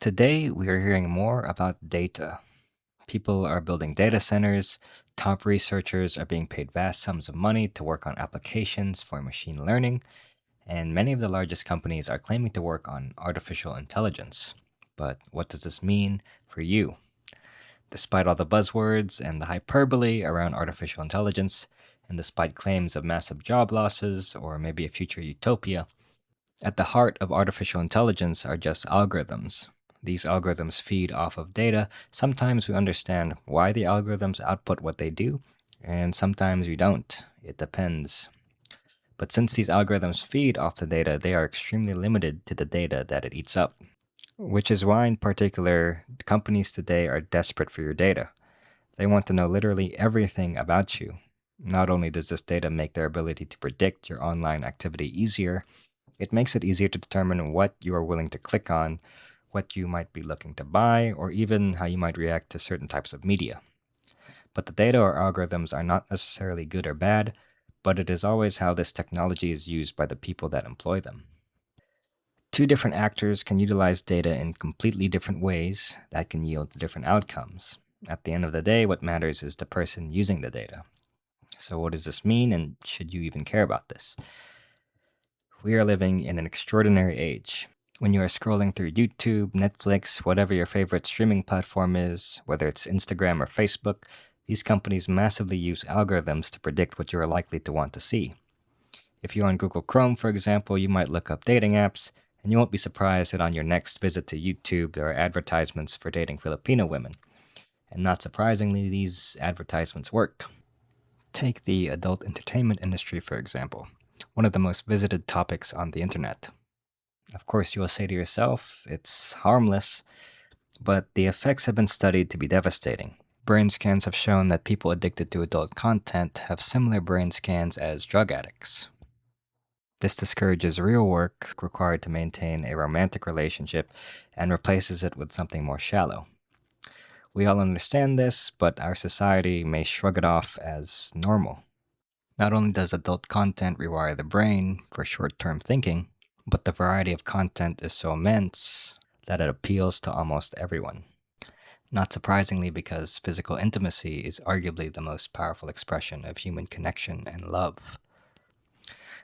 Today, we are hearing more about data. People are building data centers, top researchers are being paid vast sums of money to work on applications for machine learning, and many of the largest companies are claiming to work on artificial intelligence. But what does this mean for you? Despite all the buzzwords and the hyperbole around artificial intelligence, and despite claims of massive job losses or maybe a future utopia, at the heart of artificial intelligence are just algorithms. These algorithms feed off of data. Sometimes we understand why the algorithms output what they do, and sometimes we don't. It depends. But since these algorithms feed off the data, they are extremely limited to the data that it eats up. Which is why, in particular, companies today are desperate for your data. They want to know literally everything about you. Not only does this data make their ability to predict your online activity easier, it makes it easier to determine what you are willing to click on, what you might be looking to buy, or even how you might react to certain types of media. But the data or algorithms are not necessarily good or bad, but it is always how this technology is used by the people that employ them. Two different actors can utilize data in completely different ways that can yield different outcomes. At the end of the day, what matters is the person using the data. So, what does this mean, and should you even care about this? We are living in an extraordinary age. When you are scrolling through YouTube, Netflix, whatever your favorite streaming platform is, whether it's Instagram or Facebook, these companies massively use algorithms to predict what you are likely to want to see. If you're on Google Chrome, for example, you might look up dating apps, and you won't be surprised that on your next visit to YouTube, there are advertisements for dating Filipino women. And not surprisingly, these advertisements work. Take the adult entertainment industry, for example, one of the most visited topics on the internet. Of course, you will say to yourself, it's harmless, but the effects have been studied to be devastating. Brain scans have shown that people addicted to adult content have similar brain scans as drug addicts. This discourages real work required to maintain a romantic relationship and replaces it with something more shallow. We all understand this, but our society may shrug it off as normal. Not only does adult content rewire the brain for short-term thinking, but the variety of content is so immense that it appeals to almost everyone. Not surprisingly, because physical intimacy is arguably the most powerful expression of human connection and love.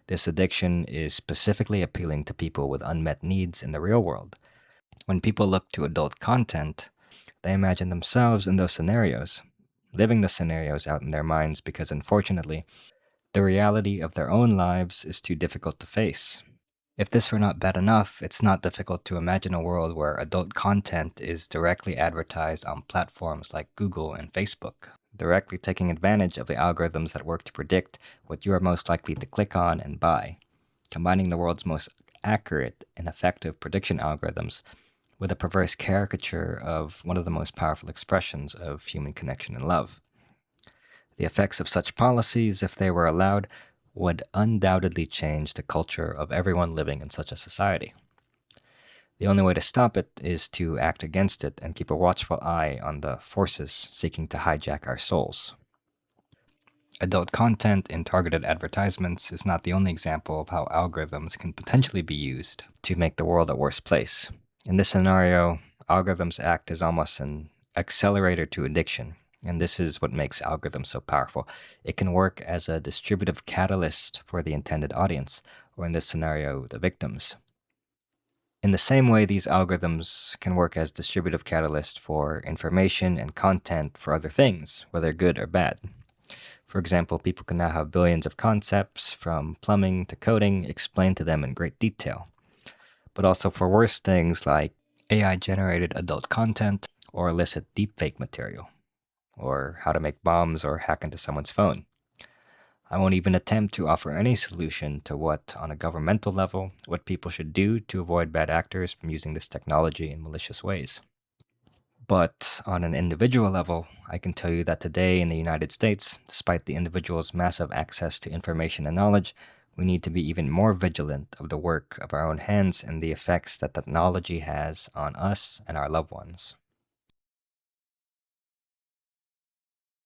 This addiction is specifically appealing to people with unmet needs in the real world. When people look to adult content, they imagine themselves in those scenarios, living the scenarios out in their minds because unfortunately, the reality of their own lives is too difficult to face. If this were not bad enough, it's not difficult to imagine a world where adult content is directly advertised on platforms like Google and Facebook, directly taking advantage of the algorithms that work to predict what you are most likely to click on and buy, combining the world's most accurate and effective prediction algorithms with a perverse caricature of one of the most powerful expressions of human connection and love. The effects of such policies, if they were allowed, would undoubtedly change the culture of everyone living in such a society. The only way to stop it is to act against it and keep a watchful eye on the forces seeking to hijack our souls. Adult content in targeted advertisements is not the only example of how algorithms can potentially be used to make the world a worse place. In this scenario, algorithms act as almost an accelerator to addiction. And this is what makes algorithms so powerful. It can work as a distributive catalyst for the intended audience, or in this scenario, the victims. In the same way, these algorithms can work as distributive catalysts for information and content for other things, whether good or bad. For example, people can now have billions of concepts, from plumbing to coding, explained to them in great detail. But also for worse things like AI-generated adult content or illicit deepfake material, or how to make bombs or hack into someone's phone. I won't even attempt to offer any solution to what, on a governmental level, what people should do to avoid bad actors from using this technology in malicious ways. But on an individual level, I can tell you that today in the United States, despite the individual's massive access to information and knowledge, we need to be even more vigilant of the work of our own hands and the effects that technology has on us and our loved ones.